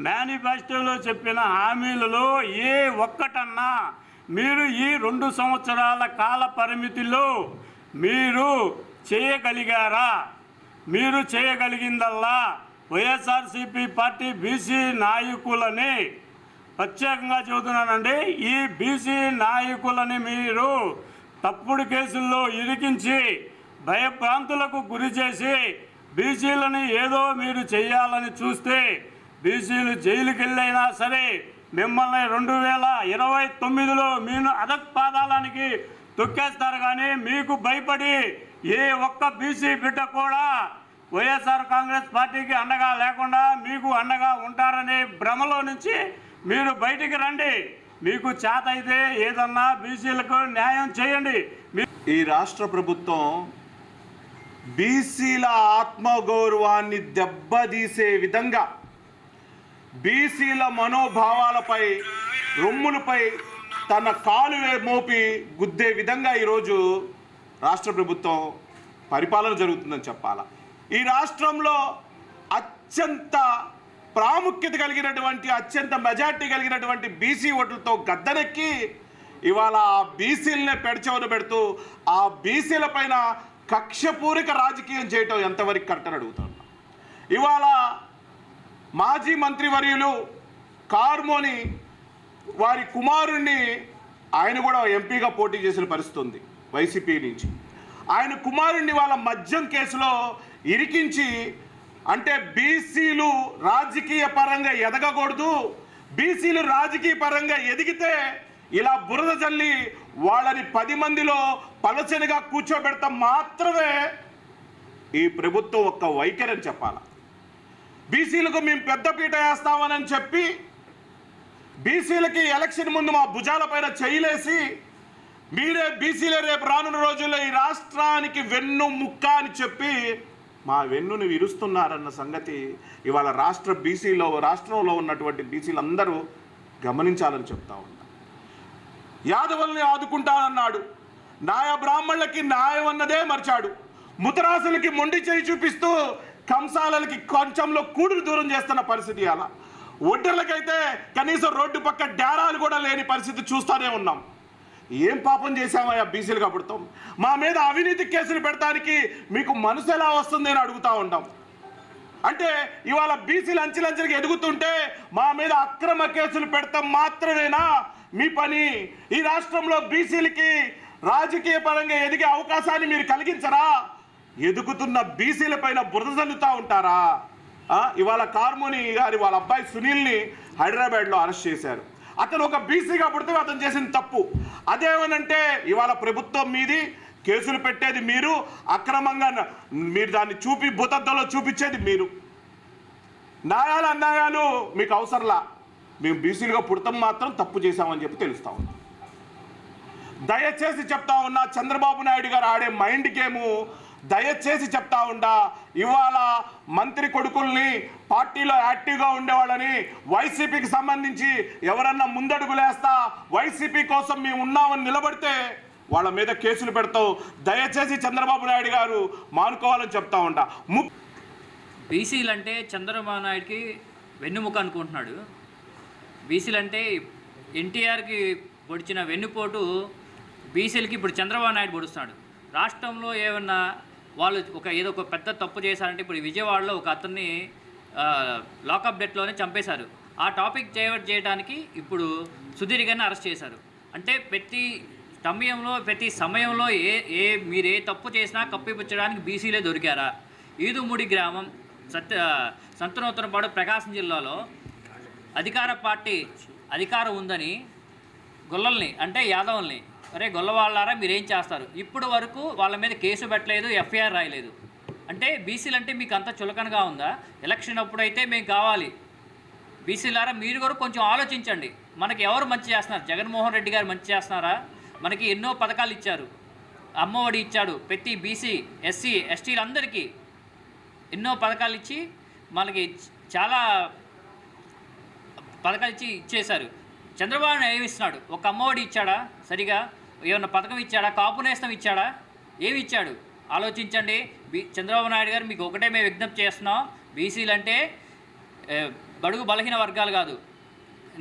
మేనిఫెస్టోలో చెప్పిన హామీలలో ఏ ఒక్కటన్నా మీరు ఈ 2 సంవత్సరాల కాల పరిమితిలో మీరు చేయగలిగారా? మీరు చేయగలిగిందల్లా వైఎస్ఆర్సీపీ పార్టీ బీసీ నాయకులని ప్రత్యేకంగా చెబుతున్నానండి, ఈ బీసీ నాయకులని మీరు తప్పుడు కేసుల్లో ఇరికించి భయభ్రాంతులకు గురి చేసి బీసీలని ఏదో మీరు చేయాలని చూస్తే బీసీలు జైలుకి వెళ్ళైనా సరే మిమ్మల్ని 2029లో మీరు అధపాతాళానికి తొక్కేస్తారు. కానీ మీకు భయపడి ఏ ఒక్క బీసీ బిడ్డ కూడా వైఎస్ఆర్ కాంగ్రెస్ పార్టీకి అండగా లేకుండా మీకు అండగా ఉంటారనే భ్రమలో నుంచి మీరు బయటికి రండి. మీకు చేత అయితే ఏదన్నా బీసీలకు న్యాయం చేయండి. ఈ రాష్ట్ర ప్రభుత్వం బీసీల ఆత్మగౌరవాన్ని దెబ్బతీసే విధంగా, బీసీల మనోభావాలపై, రొమ్ములపై తన కాలు మోపి గుద్దే విధంగా ఈరోజు రాష్ట్ర ప్రభుత్వం పరిపాలన జరుగుతుందని చెప్పాలా. ఈ రాష్ట్రంలో అత్యంత ప్రాముఖ్యత కలిగినటువంటి, అత్యంత మెజార్టీ కలిగినటువంటి బీసీ ఓట్లతో గద్దెనెక్కి ఇవాళ ఆ బీసీలనే పెడచెవన పెడుతూ ఆ బీసీల పైన కక్షపూరిక రాజకీయం చేయటం ఎంతవరకు కరెక్ట్ అని అడుగుతాను. ఇవాళ మాజీ మంత్రివర్యులు కార్మోని వారి కుమారుణ్ణి, ఆయన కూడా ఎంపీగా పోటీ చేసిన పరిస్థితి ఉంది వైసీపీ నుంచి. ఆయన కుమారుణ్ణి వాళ్ళ మద్యం కేసులో ఇరికించి, అంటే బీసీలు రాజకీయ పరంగా ఎదగకూడదు, బీసీలు రాజకీయ పరంగా ఎదిగితే ఇలా బురద జల్లి వాళ్ళని 10 మందిలో పలచనిగా కూర్చోబెడతాం మాత్రమే ఈ ప్రభుత్వం ఒక్క వైఖరి అని చెప్పాలి. బీసీలకు మేము పెద్దపీట వేస్తామని చెప్పి బీసీలకి ఎలక్షన్ ముందు మా భుజాలపైన చేయలేసి మీరే బీసీలే రేపు రానున్న రోజుల్లో ఈ రాష్ట్రానికి వెన్ను ముక్క అని చెప్పి మా వెన్నుని విరుస్తున్నారన్న సంగతి ఇవాళ రాష్ట్రంలో ఉన్నటువంటి బీసీలందరూ గమనించాలని చెప్తా ఉన్నా. యాదవుల్ని ఆదుకుంటానన్నాడు, నాయ బ్రాహ్మణులకి న్యాయం అన్నదే మర్చాడు, ముతరాసులకి మొండి చేయి చూపిస్తూ కంసాలకి కొంచెంలో కూడురు దూరం చేస్తున్న పరిస్థితి. అలా ఒడ్డర్లకైతే కనీసం రోడ్డు పక్క డేరాలు కూడా లేని పరిస్థితి చూస్తూనే ఉన్నాం. ఏం పాపం చేశామయ్యా బీసీలుగా పుడతాం? మా మీద అవినీతి కేసులు పెడతానికి మీకు మనసు ఎలా వస్తుంది అని అడుగుతూ ఉంటాం. అంటే ఇవాళ బీసీలు అంచెలంచెలుగా ఎదుగుతుంటే మా మీద అక్రమ కేసులు పెడతాం మాత్రమేనా మీ పని? ఈ రాష్ట్రంలో బీసీలకి రాజకీయ పరంగా ఎదిగే అవకాశాన్ని మీరు కలిగించరా? ఎదుగుతున్న బీసీల పైన బురద చల్లుతూ ఉంటారా? ఇవాళ కార్మోని గారి వాళ్ళ అబ్బాయి సునీల్ని హైదరాబాద్లో అరెస్ట్ చేశారు. అతను ఒక బీసీగా పుడితే అతను చేసిన తప్పు. అదేమనంటే ఇవాళ ప్రభుత్వం మీది కేసులు పెట్టేది మీరు, అక్రమంగా మీరు దాన్ని భూతద్దంలో చూపించేది మీరు. న్యాయాలు అన్యాయాలు మీకు అవసరంలా, మేము బీసీలుగా పుడతాం మాత్రం తప్పు చేశామని చెప్పి తెలుస్తా ఉంది. దయచేసి చెప్తా ఉన్నా, చంద్రబాబు నాయుడు గారు ఆడే మైండ్ గేము దయచేసి చెప్తా ఉండా, ఇవాళ మంత్రి కొడుకుల్ని పార్టీలో యాక్టివ్గా ఉండేవాళ్ళని వైసీపీకి సంబంధించి ఎవరన్నా ముందడుగులేస్తా వైసీపీ కోసం మేము ఉన్నామని నిలబడితే వాళ్ళ మీద కేసులు పెడతావు. దయచేసి చంద్రబాబు నాయుడు గారు మానుకోవాలని చెప్తా ఉంటా. బీసీలు అంటే చంద్రబాబు నాయుడికి వెన్నుముక అనుకుంటున్నాడు. బీసీలు అంటే ఎన్టీఆర్కి పొడిచిన వెన్నుపోటు బీసీలకి ఇప్పుడు చంద్రబాబు నాయుడు పొడుస్తున్నాడు. రాష్ట్రంలో ఏమన్నా వాళ్ళు ఏదో ఒక పెద్ద తప్పు చేశారంటే ఇప్పుడు విజయవాడలో ఒక అతన్ని లాకప్ డెత్లోనే చంపేశారు. ఆ టాపిక్ డైవర్ట్ చేయడానికి ఇప్పుడు సుధీర్ గారిని అరెస్ట్ చేశారు. అంటే ప్రతి సమయంలో మీరు ఏ తప్పు చేసినా కప్పిపుచ్చడానికి బీసీలే దొరికారా? ఈదుమూడి గ్రామం సంతనూతనపాడు ప్రకాశం జిల్లాలో అధికార పార్టీ అధికారం ఉందని గొల్లల్ని అంటే యాదవుల్ని, అరే గొల్లవాళ్ళారా మీరేం చేస్తారు, ఇప్పుడు వరకు వాళ్ళ మీద కేసు పెట్టలేదు, ఎఫ్ఐఆర్ రాయలేదు. అంటే బీసీలు అంటే మీకు అంత చులకనగా ఉందా? ఎలక్షన్ అప్పుడైతే మేము కావాలి. బీసీలారా మీరు కూడా కొంచెం ఆలోచించండి. మనకి ఎవరు మంచి చేస్తున్నారు? జగన్మోహన్ రెడ్డి గారు మంచి చేస్తున్నారా? మనకి ఎన్నో పథకాలు ఇచ్చారు. అమ్మఒడి ఇచ్చాడు. ప్రతి బీసీ, ఎస్సీ, ఎస్టీలందరికీ ఎన్నో పథకాలు ఇచ్చి మనకి చాలా పథకాలు ఇచ్చేశారు. చంద్రబాబు ఏమి ఇస్తున్నాడు? ఒక అమ్మఒడి ఇచ్చాడా? సరిగా ఏమన్నా పథకం ఇచ్చాడా? కాపు నేస్తం ఇచ్చాడా? ఏమి ఇచ్చాడు? ఆలోచించండి. చంద్రబాబు నాయుడు గారు మీకు ఒకటే మేము విజ్ఞప్తి చేస్తున్నాం. బీసీలు అంటే బడుగు బలహీన వర్గాలు కాదు,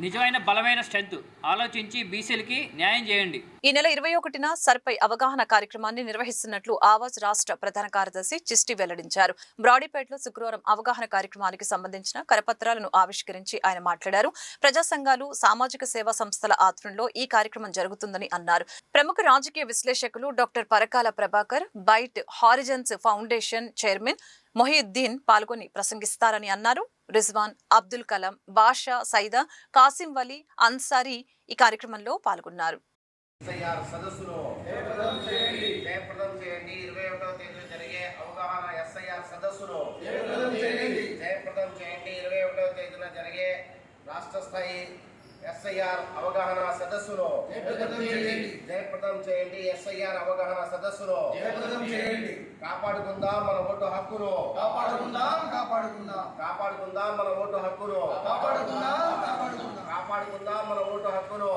నిజమైన బలమైన స్ట్రెంత్. ఆలోచించి బీసీలకి న్యాయం చేయండి. ఈ నెల 21న సర్పై అవగాహన కార్యక్రమాన్ని నిర్వహిస్తున్నట్లు ఆవాజ్ రాష్ట్ర ప్రధాన కార్యదర్శి చిస్టి వెల్లడించారు. బ్రాడీపేటలో శుక్రవారం అవగాహన కార్యక్రమానికి సంబంధించిన కరపత్రాలను ఆవిష్కరించి ఆయన మాట్లాడారు. ప్రజా సంఘాలు, సామాజిక సేవా సంస్థల ఆధ్వర్యంలో ఈ కార్యక్రమం జరుగుతుందని అన్నారు. ప్రముఖ రాజకీయ విశ్లేషకులు doctor Parakala Prabhakar, Bright Horizons Foundation chairman Mohiuddin పాల్గొని ప్రసంగిస్తారని అన్నారు. రిజ్వాన్, అబ్దుల్ కలాం, బాషా, సైదా, కాసిం వలీ, అన్సారీ ఈ కార్యక్రమంలో పాల్గొన్నారు. సదస్సులో జయప్రదం చేయండి 21వ తేదీన జరిగే అవగాహన ఎస్ఐఆర్ సదస్సులో జయప్రదం చేయండి 21వ తేదీన జరిగే రాష్ట్ర స్థాయి ఎస్ఐఆర్ అవగాహన సదస్సులో జయప్రదం చేయండి ఎస్ఐఆర్ అవగాహన సదస్సులో కాపాడుకుందాం మన ఓటు హక్కును, కాపాడుకుందాం మన ఓటు హక్కును, కాపాడుకుందాం మన ఓటు హక్కును,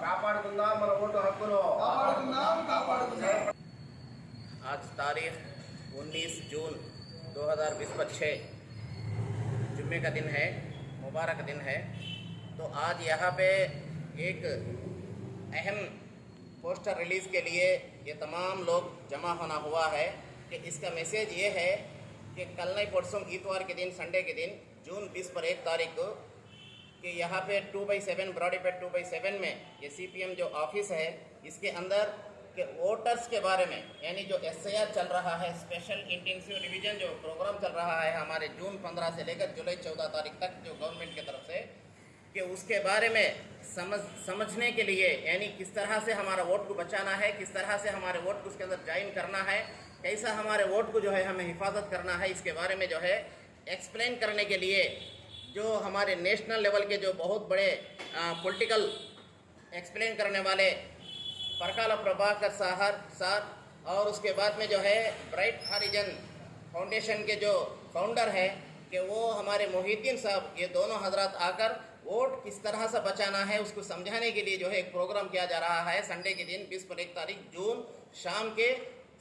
కాపాడుకుందాం మన ఓటు హక్కును. आज तारीख 19 जून 2026 जुम्मे का दिन है, मुबारक दिन है। तो आज यहाँ पे एक अहम पोस्टर रिलीज़ के लिए ये तमाम लोग जमा होना हुआ है कि इसका मैसेज ये है कि कल नहीं परसों इतवार के दिन, संडे के दिन, जून 20 पर 1 तारीख को कि यहाँ पे 2/7 ब्रॉडीपेट 2/7 में ये CPM जो ऑफिस है इसके अंदर के वोटर्स के बारे में, यानी जो SIR चल रहा है, स्पेशल इंटेंसिव रिवीजन जो प्रोग्राम चल रहा है हमारे जून 15 से लेकर जुलाई 14 तारीख तक जो गवर्नमेंट की तरफ से, कि उसके बारे में समझने के लिए, यानी किस तरह से हमारा वोट को बचाना है, किस तरह से हमारे वोट को उसके अंदर ज्वाइन करना है, कैसा हमारे वोट को जो है हमें हिफाजत करना है, इसके बारे में जो है एक्सप्लेन करने के लिए जो हमारे नेशनल लेवल के जो बहुत बड़े पॉलिटिकल एक्सप्लेन करने वाले परकाला प्रभाकर सर और उसके बाद में जो है ब्राइट हरिजन फाउंडेशन के जो फाउंडर है कि वो हमारे मोहिद्दीन साहब, ये दोनों हजरात आकर वोट किस तरह से बचाना है उसको समझाने के लिए जो है एक प्रोग्राम किया जा रहा है। संडे के दिन 20 पर 1 तारीख जून शाम के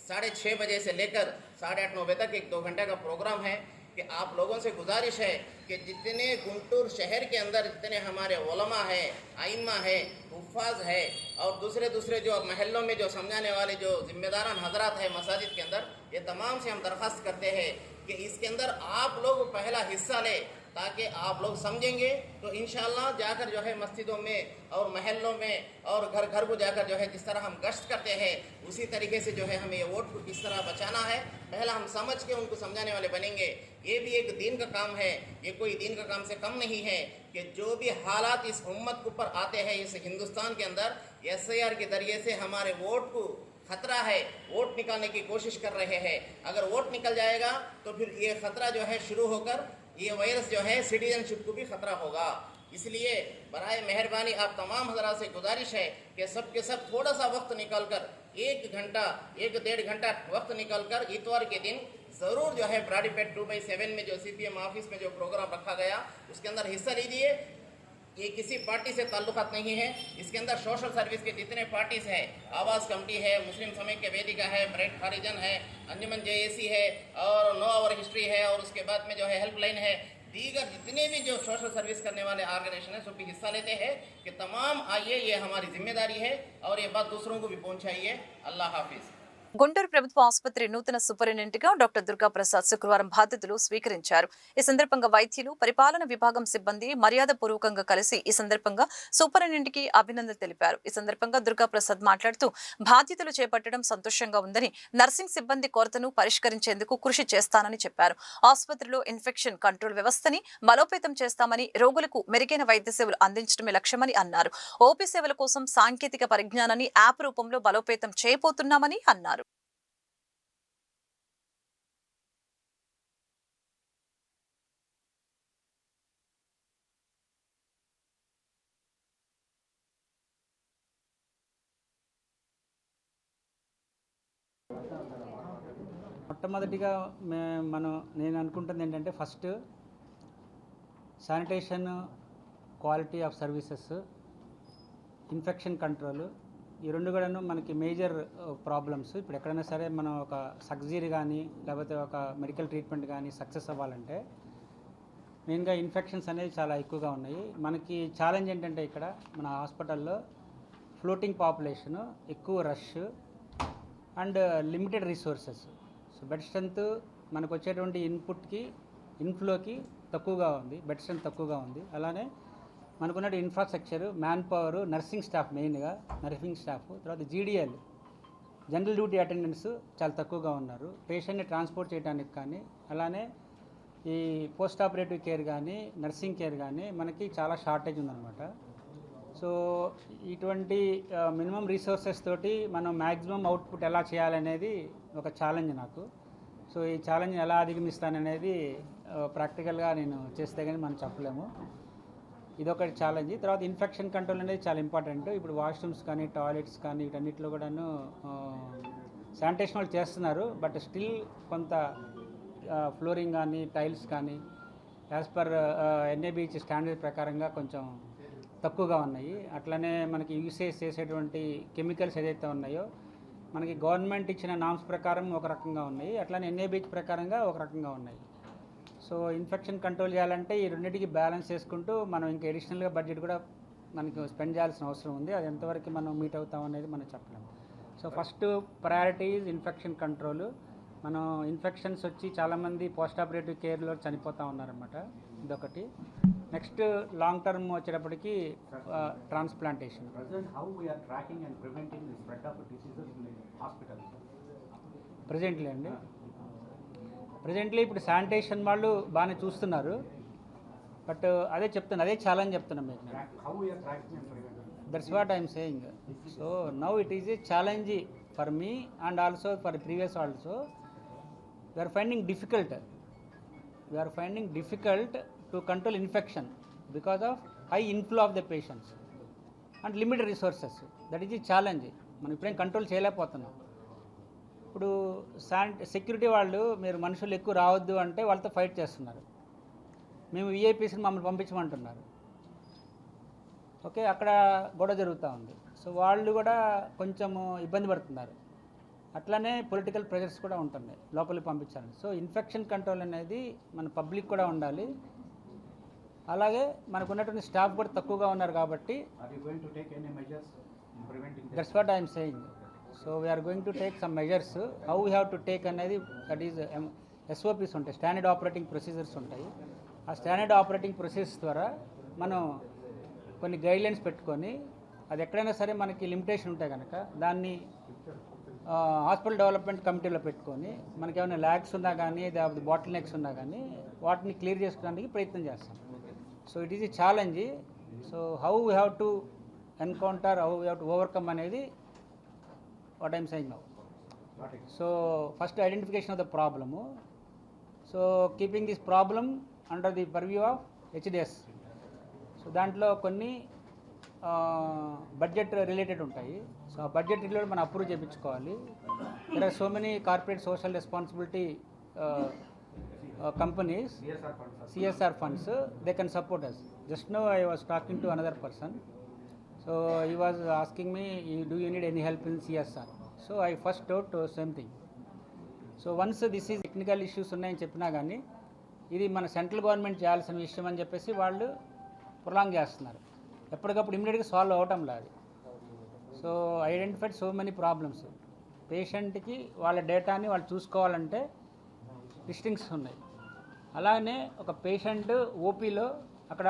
6:30 बजे से लेकर 8:30-9 बजे तक एक 2 घंटे का प्रोग्राम है कि आप लोगों से गुजारिश है कि जितने गुंटूर शहर के अंदर जितने हमारे उलमा है, आइम्मा है, हुफ़ाज़ है और दूसरे जो महल्लों में जो समझाने वाले जो जिम्मेदारान हजरात है मसाजिद के अंदर, ये तमाम से हम दरख्वास्त करते हैं कि इसके अंदर आप लोग पहला हिस्सा लें ताकि आप लोग समझेंगे तो इंशाअल्लाह जाकर जो है मस्जिदों में और महल्लों में और घर घर को जाकर जो है जिस तरह हम गश्त करते हैं उसी तरीके से जो है हमें ये वोट को किस तरह बचाना है पहला हम समझ के उनको समझाने वाले बनेंगे। ये भी एक दिन का काम है, ये कोई दिन का काम से कम नहीं है कि जो भी हालात इस उम्मत के ऊपर आते हैं इस हिंदुस्तान के अंदर SIR के जरिए से हमारे वोट को खतरा है, वोट निकालने की कोशिश कर रहे हैं। अगर वोट निकल जाएगा तो फिर ये खतरा जो है शुरू होकर ये वायरस जो है सिटीजनशिप को भी खतरा होगा। इसलिए बराए मेहरबानी आप तमाम हजरात से गुजारिश है कि सब के सब थोड़ा सा वक्त निकाल कर 1-1.5 घंटा वक्त निकाल कर इतवार के दिन ज़रूर जो है ब्रॉडीपेट 2/7 में जो CPM ऑफिस में जो प्रोग्राम रखा गया उसके अंदर हिस्सा लीजिए। ये किसी पार्टी से ताल्लुकात नहीं है, इसके अंदर सोशल सर्विस के जितने पार्टीज़ हैं, आवाज़ कमेटी है, मुस्लिम समेक्य वेदिका है, ब्राइट हरिजन है, अंजुमन JAC है और नो आवर हिस्ट्री है और उसके बाद में जो है हेल्पलाइन है, दीगर जितने भी जो सोशल सर्विस करने वाले ऑर्गेनाइजेशन है सब भी हिस्सा लेते हैं कि तमाम आइए, ये हमारी जिम्मेदारी है और ये बात दूसरों को भी पहुँचाइए। अल्लाह हाफिज़। గుంటూరు ప్రభుత్వ ఆసుపత్రి నూతన సూపరింటెండెంట్గా డాక్టర్ దుర్గా ప్రసాద్ శుక్రవారం బాధ్యతలు స్వీకరించారు. ఈ సందర్భంగా వైద్యులు, పరిపాలన విభాగం సిబ్బంది మర్యాదపూర్వకంగా కలిసి ఈ సందర్భంగా సూపరింటెండెంట్కి అభినందనలు తెలిపారు. ఈ సందర్భంగా దుర్గా ప్రసాద్ మాట్లాడుతూ బాధ్యతలు చేపట్టడం సంతోషంగా ఉందని, నర్సింగ్ సిబ్బంది కొరతను పరిష్కరించేందుకు కృషి చేస్తానని చెప్పారు. ఆసుపత్రిలో ఇన్ఫెక్షన్ కంట్రోల్ వ్యవస్థని బలోపేతం చేస్తామని, రోగులకు మెరుగైన వైద్య సేవలు అందించడమే లక్ష్యమని అన్నారు. ఓపీ సేవల కోసం సాంకేతిక పరిజ్ఞానాన్ని యాప్ రూపంలో బలోపేతం చేయబోతున్నామని అన్నారు. మొట్టమొదటిగా నేను అనుకుంటుంది ఏంటంటే first sanitation, quality of services, infection control, ఈ రెండు కూడాను మనకి మేజర్ ప్రాబ్లమ్స్. ఇప్పుడు ఎక్కడైనా సరే మనం ఒక సర్జరీ కానీ లేకపోతే ఒక మెడికల్ ట్రీట్మెంట్ కానీ సక్సెస్ అవ్వాలంటే మెయిన్గా ఇన్ఫెక్షన్స్ అనేవి చాలా ఎక్కువగా ఉన్నాయి. మనకి ఛాలెంజ్ ఏంటంటే ఇక్కడ మన హాస్పిటల్లో ఫ్లోటింగ్ పాపులేషను, ఎక్కువ rush and limited resources. So bed strength మనకు వచ్చేటువంటి ఇన్ఫ్లోకి తక్కువగా ఉంది, బెడ్ స్ట్రెంత్ తక్కువగా ఉంది. అలానే మనకున్న infrastructure, man power, nursing staff, మెయిన్గా నర్సింగ్ స్టాఫ్, తర్వాత జీడిఎల్ జనరల్ డ్యూటీ అటెండెన్స్ చాలా తక్కువగా ఉన్నారు. పేషెంట్ని ట్రాన్స్పోర్ట్ చేయడానికి కానీ అలానే ఈ పోస్ట్ ఆపరేటివ్ కేర్ కానీ నర్సింగ్ కేర్ కానీ మనకి చాలా షార్టేజ్ ఉందన్నమాట. సో ఇటువంటి మినిమం రిసోర్సెస్ తోటి మనం మ్యాక్సిమం అవుట్పుట్ ఎలా చేయాలనేది ఒక ఛాలెంజ్ నాకు. సో ఈ ఛాలెంజ్ ఎలా అధిగమిస్తాననేది ప్రాక్టికల్గా నేను చేస్తే కానీ మనం చెప్పలేము. ఇదొకటి ఛాలెంజ్. తర్వాత ఇన్ఫెక్షన్ కంట్రోల్ అనేది చాలా ఇంపార్టెంట్. ఇప్పుడు వాష్రూమ్స్ కానీ టాయిలెట్స్ కానీ వీటన్నిటిలో కూడాను శానిటేషన్ వాళ్ళు చేస్తున్నారు. బట్ స్టిల్ కొంత ఫ్లోరింగ్ కానీ టైల్స్ కానీ యాజ్ పర్ NABH స్టాండర్డ్ ప్రకారంగా కొంచెం తక్కువగా ఉన్నాయి. అట్లనే మనకి యూసేజ్ చేసేటువంటి కెమికల్స్ ఏదైతే ఉన్నాయో మనకి గవర్నమెంట్ ఇచ్చిన నామ్స్ ప్రకారం ఒక రకంగా ఉన్నాయి, అట్లనే NABH ప్రకారంగా ఒక రకంగా ఉన్నాయి. సో ఇన్ఫెక్షన్ కంట్రోల్ చేయాలంటే ఈ రెండింటికి బ్యాలెన్స్ చేసుకుంటూ మనం ఇంకా అడిషనల్గా బడ్జెట్ కూడా మనకి స్పెండ్ చేయాల్సిన అవసరం ఉంది. అది ఎంతవరకు మనం మీట్ అవుతాం అనేది మనం చెప్పలేము. So first priority is infection control. మనం ఇన్ఫెక్షన్స్ వచ్చి చాలామంది పోస్ట్ ఆపరేటివ్ కేర్లో చనిపోతూ ఉన్నారన్నమాట, ఇదొకటి. నెక్స్ట్ లాంగ్ టర్మ్ వచ్చేటప్పటికి ట్రాన్స్ప్లాంటేషన్. ప్రజెంట్లీ అండి, ప్రజెంట్లీ ఇప్పుడు శానిటేషన్ వాళ్ళు బాగానే చూస్తున్నారు. బట్ అదే ఛాలెంజ్ చెప్తున్నాం మీకు. That's what I'm saying. So now it is a challenge for me and also for previous also. We're finding difficult to control infection because of high inflow of the patients and limited resources. That is a challenge. మనం ఇప్పుడేం control చేయలేకపోతున్నాం. ఇప్పుడు security వాళ్ళు మీరు మనుషులు ఎక్కువ రావద్దు అంటే వాళ్ళతో ఫైట్ చేస్తున్నారు. మేము VIPస్ని మమ్మల్ని పంపించమంటున్నారు. ఓకే, అక్కడ గొడవ జరుగుతూ ఉంది. సో వాళ్ళు కూడా కొంచెము ఇబ్బంది పడుతున్నారు. అట్లనే పొలిటికల్ ప్రెషర్స్ కూడా ఉంటున్నాయి లోపలికి పంపించాలని. సో ఇన్ఫెక్షన్ కంట్రోల్ అనేది మన పబ్లిక్ కూడా ఉండాలి. అలాగే మనకు ఉన్నటువంటి స్టాఫ్ కూడా తక్కువగా ఉన్నారు కాబట్టి that's what I'm saying. So we're going to take some measures. How we have to take అనేది దట్ ఈజ్ SOPs ఉంటాయి, స్టాండర్డ్ ఆపరేటింగ్ ప్రొసీజర్స్ ఉంటాయి. ఆ స్టాండర్డ్ ఆపరేటింగ్ ప్రొసీజర్స్ ద్వారా మనం కొన్ని గైడ్లైన్స్ పెట్టుకొని అది ఎక్కడైనా సరే మనకి లిమిటేషన్ ఉంటాయి కనుక దాన్ని హాస్పిటల్ డెవలప్మెంట్ కమిటీలో పెట్టుకొని మనకి ఏమైనా ల్యాగ్స్ ఉన్నా కానీ బాటిల్ నెక్స్ ఉన్నా కానీ వాటిని క్లియర్ చేసుకోవడానికి ప్రయత్నం చేస్తాం. So it is a challenge. So how we have to encounter, how we have to overcome అనేది what I'm saying now. So first identification of the problem. So keeping this problem under the purview of HDS. So దాంట్లో కొన్ని budget related ఉంటాయి. So ఆ budget related మనం approve చేయించుకోవాలి. there are so many corporate social responsibility companies, CSR funds, they can support us. Just now I was talking to another person. So he was asking me, do you need any help in CSR? So I first told same thing. So once this is technical issues ఉన్నాయని చెప్పినా కానీ ఇది మన central government చేయాల్సిన విషయం అని చెప్పేసి వాళ్ళు ప్రొలాంగ్ చేస్తున్నారు. ఎప్పటికప్పుడు ఇమీడియట్గా సాల్వ్ అవటం లేదు. So identified so many problems. పేషెంట్కి వాళ్ళ డేటాని వాళ్ళు చూసుకోవాలంటే రిస్ట్రిక్షన్స్ ఉన్నాయి. అలానే ఒక పేషెంట్ ఓపీలో అక్కడ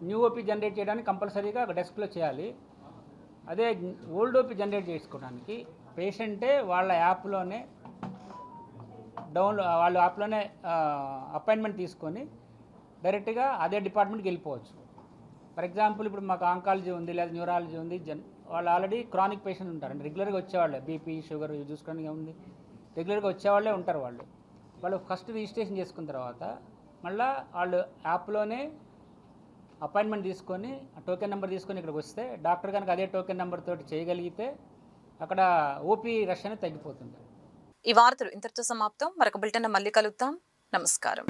న్యూ ఓపీ జనరేట్ చేయడానికి కంపల్సరీగా ఒక డెస్క్లో చేయాలి. అదే ఓల్డ్ ఓపీ జనరేట్ చేసుకోవడానికి పేషెంటే వాళ్ళ యాప్లోనే వాళ్ళ యాప్లోనే అపాయింట్మెంట్ తీసుకొని డైరెక్ట్గా అదే డిపార్ట్మెంట్కి వెళ్ళిపోవచ్చు. ఫర్ ఎగ్జాంపుల్ ఇప్పుడు మాకు ఆంకాలజీ ఉంది లేదా న్యూరాలజీ ఉంది, వాళ్ళు ఆల్రెడీ క్రానిక్ పేషెంట్ ఉంటారు. అంటే రెగ్యులర్గా వచ్చేవాళ్ళే, బీపీ షుగర్ ఇవి చూసుకోవడానికి ఉంది, రెగ్యులర్గా వచ్చేవాళ్ళే ఉంటారు. వాళ్ళు ఫస్ట్ రిజిస్ట్రేషన్ చేసుకున్న తర్వాత మళ్ళీ వాళ్ళు యాప్లోనే అపాయింట్మెంట్ తీసుకొని ఆ టోకెన్ నెంబర్ తీసుకొని ఇక్కడికి వస్తే డాక్టర్ కనుక అదే టోకెన్ నెంబర్ తోటి చేయగలిగితే అక్కడ ఓపీ రష్ అనేది తగ్గిపోతుంది. ఈ వార్తలు ఇంతటితో సమాప్తం. మరొక బులెటిన్ మళ్ళీ కలుద్దాం. నమస్కారం.